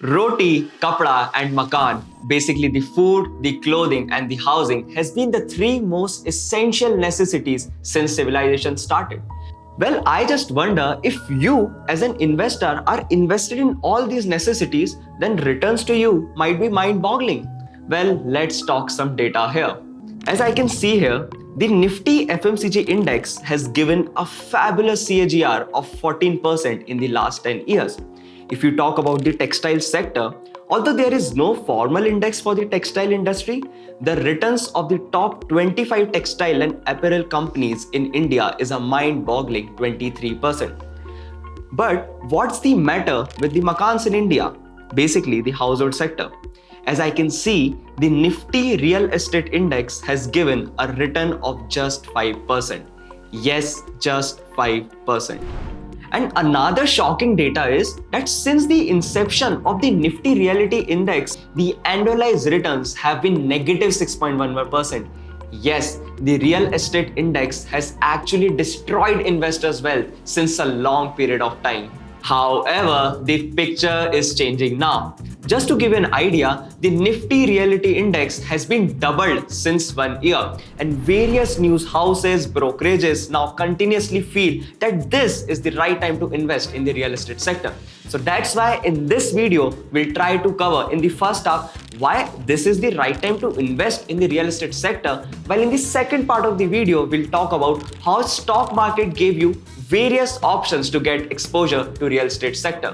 Roti, kapda, and makan, basically the food, the clothing, and the housing, has been the three most essential necessities since civilization started. Well, I just wonder if you, as an investor, are invested in all these necessities, then returns to you might be mind boggling. Well, let's talk some data here. As I can see here, the Nifty FMCG index has given a fabulous CAGR of 14% in the last 10 years. If you talk about the textile sector, although there is no formal index for the textile industry, the returns of the top 25 textile and apparel companies in India is a mind-boggling 23%. But what's the matter with the makans in India? Basically, the household sector. As I can see, the Nifty Real Estate Index has given a return of just 5%. Yes, just 5%. And another shocking data is that since the inception of the Nifty Realty Index, the annualized returns have been negative 6.11%. Yes, the real estate index has actually destroyed investors' wealth since a long period of time. However, the picture is changing now. Just to give you an idea, the Nifty Realty Index has been doubled since 1 year, and various news houses, brokerages now continuously feel that this is the right time to invest in the real estate sector. So that's why in this video, we'll try to cover in the first half why this is the right time to invest in the real estate sector, while in the second part of the video, we'll talk about how stock market gave you various options to get exposure to real estate sector.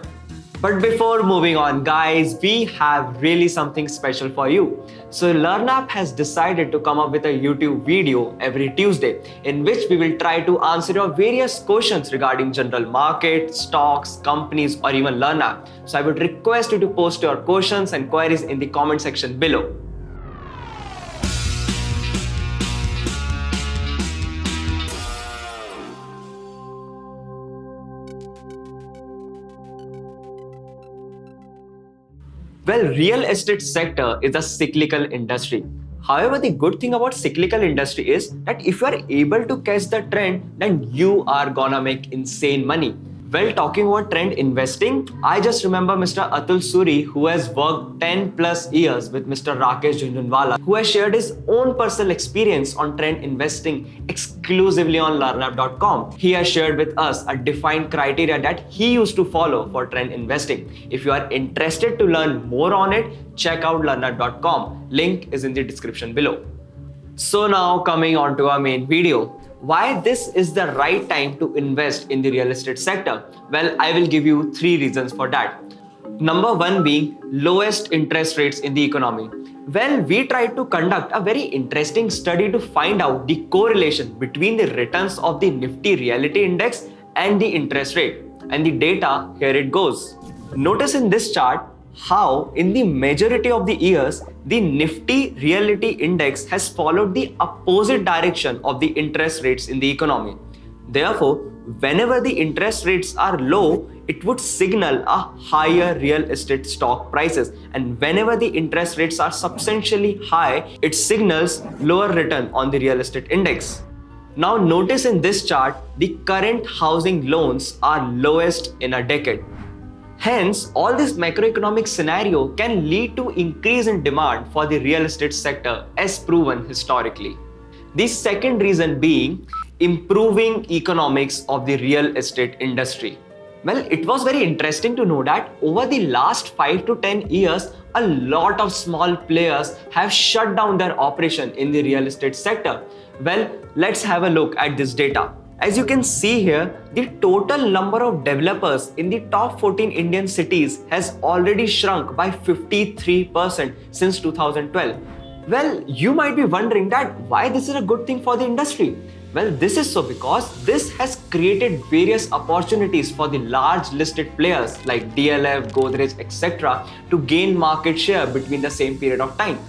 But before moving on, guys, we have really something special for you. So LearnUp has decided to come up with a YouTube video every Tuesday in which we will try to answer your various questions regarding general market, stocks, companies, or even LearnUp. So I would request you to post your questions and queries in the comment section below. Well, real estate sector is a cyclical industry. However, the good thing about cyclical industry is that if you are able to catch the trend, then you are gonna make insane money. Well, talking about trend investing, I just remember Mr. Atul Suri, who has worked 10 plus years with Mr. Rakesh Jhunjhunwala, who has shared his own personal experience on trend investing exclusively on learnup.com. He has shared with us a defined criteria that he used to follow for trend investing. If you are interested to learn more on it, check out learnup.com. Link is in the description below. So now coming on to our main video. Why this is the right time to invest in the real estate sector? Well, I will give you 3 reasons for that. Number 1 being lowest interest rates in the economy. Well, we tried to conduct a very interesting study to find out the correlation between the returns of the Nifty Realty Index and the interest rate. And the data, here it goes. Notice in this chart how in the majority of the years, the Nifty Realty Index has followed the opposite direction of the interest rates in the economy. Therefore, whenever the interest rates are low, it would signal a higher real estate stock prices. And whenever the interest rates are substantially high, it signals lower return on the real estate index. Now notice in this chart, the current housing loans are lowest in a decade. Hence, all this macroeconomic scenario can lead to increase in demand for the real estate sector as proven historically. The second reason being improving economics of the real estate industry. Well, it was very interesting to know that over the last 5 to 10 years, a lot of small players have shut down their operation in the real estate sector. Well, let's have a look at this data. As you can see here, the total number of developers in the top 14 Indian cities has already shrunk by 53% since 2012. Well, you might be wondering that why this is a good thing for the industry. Well, this is so because this has created various opportunities for the large listed players like DLF, Godrej, etc. to gain market share between the same period of time.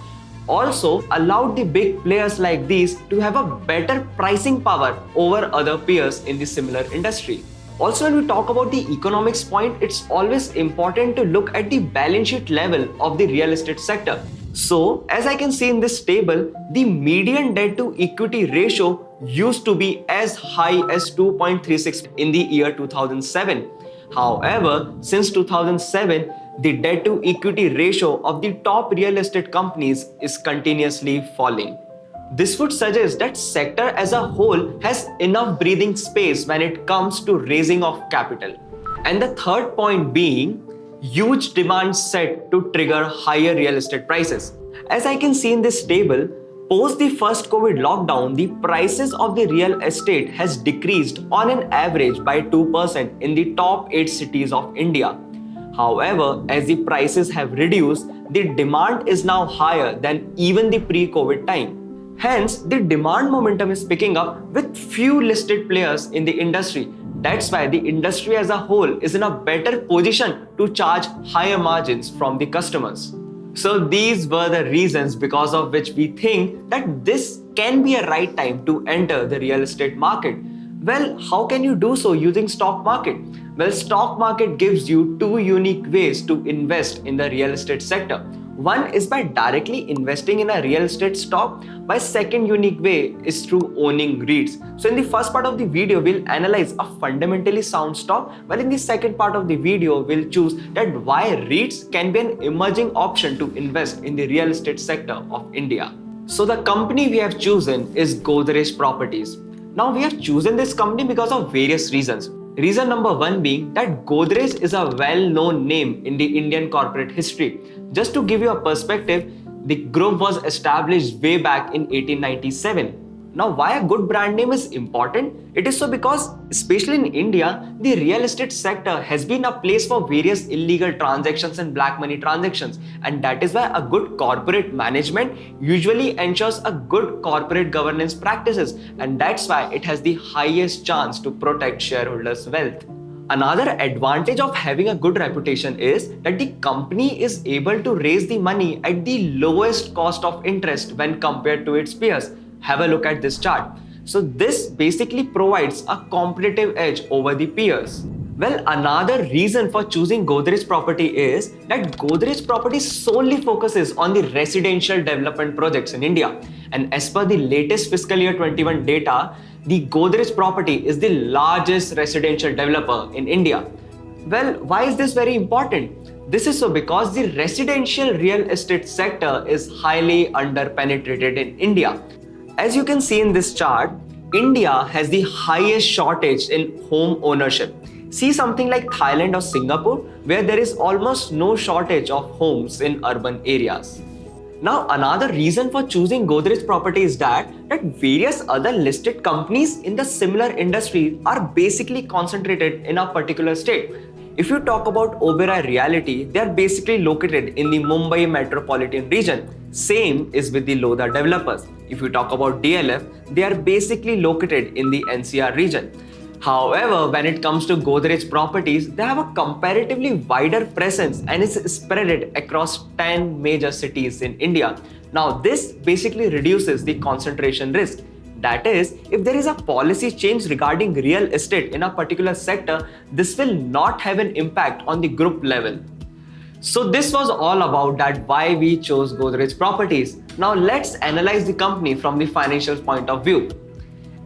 Also allowed the big players like these to have a better pricing power over other peers in the similar industry. Also, when we talk about the economics point, it's always important to look at the balance sheet level of the real estate sector. So, as I can see in this table, the median debt to equity ratio used to be as high as 2.36 in the year 2007. However, since 2007, The debt to equity ratio of the top real estate companies is continuously falling. This would suggest that sector as a whole has enough breathing space when it comes to raising of capital. And the third point being huge demand set to trigger higher real estate prices. As I can see in this table, post the first COVID lockdown, the prices of the real estate has decreased on an average by 2% in the top 8 cities of India. However, as the prices have reduced, the demand is now higher than even the pre-COVID time. Hence, the demand momentum is picking up with few listed players in the industry. That's why the industry as a whole is in a better position to charge higher margins from the customers. So these were the reasons because of which we think that this can be a right time to enter the real estate market. Well, how can you do so using stock market? Well, stock market gives you two unique ways to invest in the real estate sector. One is by directly investing in a real estate stock. My second unique way is through owning REITs. So in the first part of the video, we'll analyze a fundamentally sound stock, while in the second part of the video, we'll choose that why REITs can be an emerging option to invest in the real estate sector of India. So the company we have chosen is Godrej Properties. Now we have chosen this company because of various reasons. Reason number one being that Godrej is a well-known name in the Indian corporate history. Just to give you a perspective, the group was established way back in 1897. Now, why a good brand name is important? It is so because, especially in India, the real estate sector has been a place for various illegal transactions and black money transactions. And that is why a good corporate management usually ensures a good corporate governance practices. And that's why it has the highest chance to protect shareholders' wealth. Another advantage of having a good reputation is that the company is able to raise the money at the lowest cost of interest when compared to its peers. Have a look at this chart. So this basically provides a competitive edge over the peers. Well, another reason for choosing Godrej Property is that Godrej Property solely focuses on the residential development projects in India. And as per the latest fiscal year 21 data, the Godrej Property is the largest residential developer in India. Well, why is this very important? This is so because the residential real estate sector is highly underpenetrated in India. As you can see in this chart, India has the highest shortage in home ownership. See something like Thailand or Singapore, where there is almost no shortage of homes in urban areas. Now, another reason for choosing Godrej Property is that various other listed companies in the similar industry are basically concentrated in a particular state. If you talk about Oberoi Realty, they are basically located in the Mumbai metropolitan region. Same is with the Lodha developers. If you talk about DLF, they are basically located in the NCR region. However, when it comes to Godrej Properties, they have a comparatively wider presence and is spread across 10 major cities in India. Now, this basically reduces the concentration risk. That is, if there is a policy change regarding real estate in a particular sector, this will not have an impact on the group level. So this was all about that why we chose Godrej Properties. Now let's analyze the company from the financial point of view.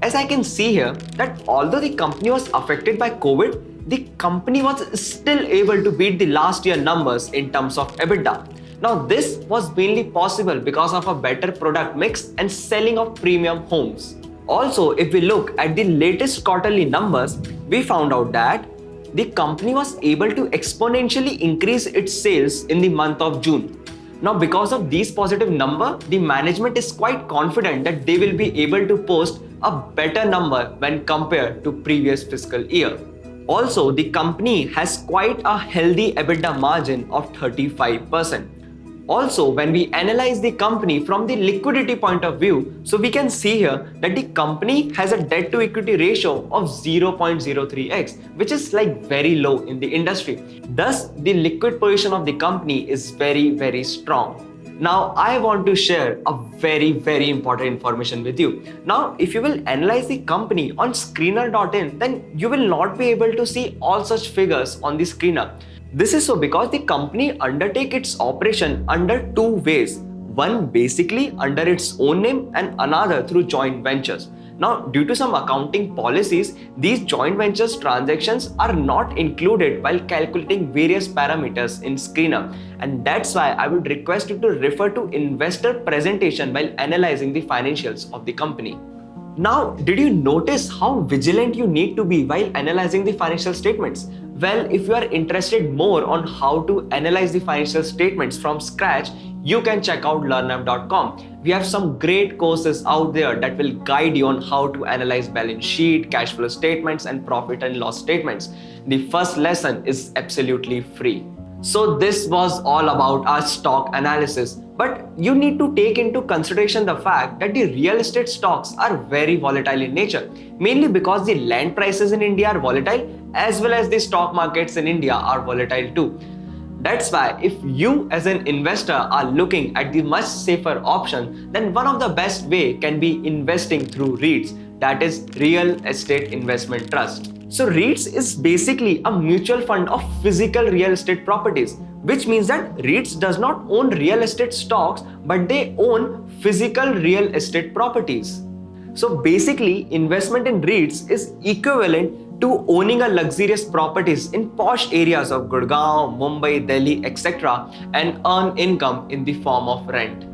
As I can see here that although the company was affected by COVID, the company was still able to beat the last year numbers in terms of EBITDA. Now this was mainly possible because of a better product mix and selling of premium homes. Also, if we look at the latest quarterly numbers, we found out that the company was able to exponentially increase its sales in the month of June. Now, because of these positive numbers, the management is quite confident that they will be able to post a better number when compared to previous fiscal year. Also, the company has quite a healthy EBITDA margin of 35%. Also, when we analyze the company from the liquidity point of view, so we can see here that the company has a debt to equity ratio of 0.03x, which is like very low in the industry. Thus, the liquid position of the company is very, very strong. Now, I want to share a very, very important information with you. Now, if you will analyze the company on Screener.in, then you will not be able to see all such figures on the screener. This is so because the company undertakes its operation under two ways. One basically under its own name and another through joint ventures. Now, due to some accounting policies, these joint ventures transactions are not included while calculating various parameters in Screener, and that's why I would request you to refer to investor presentation while analyzing the financials of the company. Now, did you notice how vigilant you need to be while analyzing the financial statements? Well, if you are interested more on how to analyze the financial statements from scratch, you can check out learnup.com. We have some great courses out there that will guide you on how to analyze balance sheet, cash flow statements, and profit and loss statements. The first lesson is absolutely free. So this was all about our stock analysis, but you need to take into consideration the fact that the real estate stocks are very volatile in nature, mainly because the land prices in India are volatile as well as the stock markets in India are volatile too. That's why if you as an investor are looking at the much safer option, then one of the best way can be investing through REITs, that is Real Estate Investment Trust. So REITs is basically a mutual fund of physical real estate properties, which means that REITs does not own real estate stocks, but they own physical real estate properties. So basically, investment in REITs is equivalent to owning a luxurious properties in posh areas of Gurgaon, Mumbai, Delhi, etc. and earn income in the form of rent.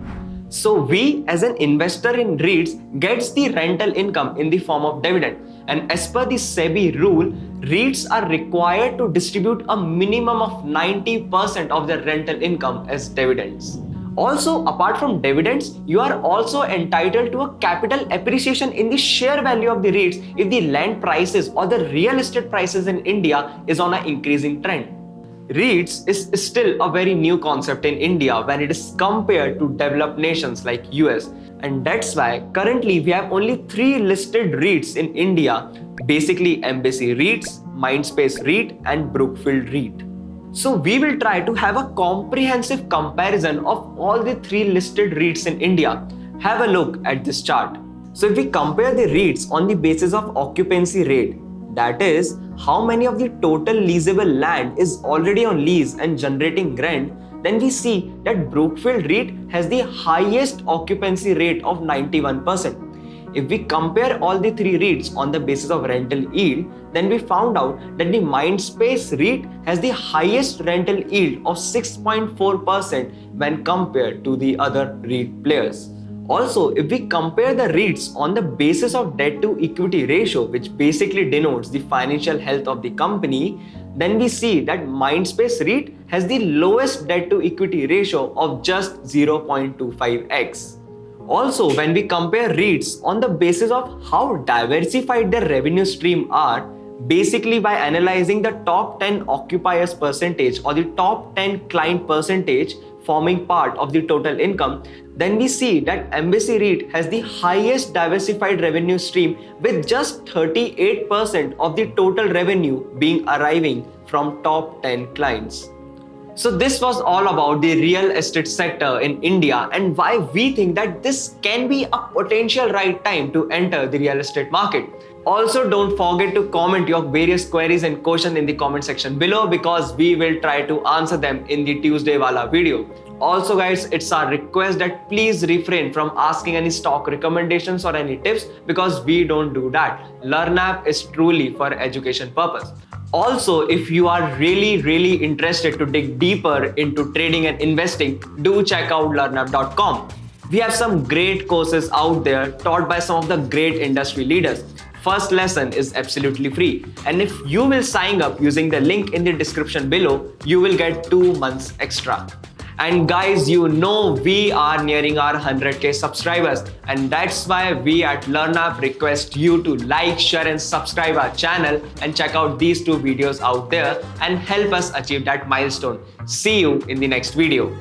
So we as an investor in REITs gets the rental income in the form of dividend, and as per the SEBI rule, REITs are required to distribute a minimum of 90% of their rental income as dividends. Also, apart from dividends, you are also entitled to a capital appreciation in the share value of the REITs if the land prices or the real estate prices in India is on an increasing trend. REITs is still a very new concept in India when it is compared to developed nations like US, and that's why currently we have only 3 listed REITs in India, basically Embassy REITs, Mindspace REIT and Brookfield REIT. So we will try to have a comprehensive comparison of all the 3 listed REITs in India. Have a look at this chart. So if we compare the REITs on the basis of occupancy rate, that is, how many of the total leasable land is already on lease and generating rent, then we see that Brookfield REIT has the highest occupancy rate of 91%. If we compare all the 3 REITs on the basis of rental yield, then we found out that the Mindspace REIT has the highest rental yield of 6.4% when compared to the other REIT players. Also, if we compare the REITs on the basis of debt to equity ratio, which basically denotes the financial health of the company, then we see that Mindspace REIT has the lowest debt to equity ratio of just 0.25x. Also, when we compare REITs on the basis of how diversified their revenue stream are, basically by analyzing the top 10 occupiers percentage or the top 10 client percentage forming part of the total income, then we see that Embassy REIT has the highest diversified revenue stream with just 38% of the total revenue being arriving from top 10 clients. So this was all about the real estate sector in India and why we think that this can be a potential right time to enter the real estate market. Also, don't forget to comment your various queries and questions in the comment section below because we will try to answer them in the Tuesday Wala video. Also guys, it's our request that please refrain from asking any stock recommendations or any tips because we don't do that. LearnApp is truly for education purpose. Also, if you are really interested to dig deeper into trading and investing, do check out learnup.com. We have some great courses out there taught by some of the great industry leaders. First lesson is absolutely free, and if you will sign up using the link in the description below, you will get 2 months extra. And guys, you know we are nearing our 100k subscribers, and that's why we at LearnUp request you to like, share and subscribe our channel and check out these 2 videos out there and help us achieve that milestone. See you in the next video.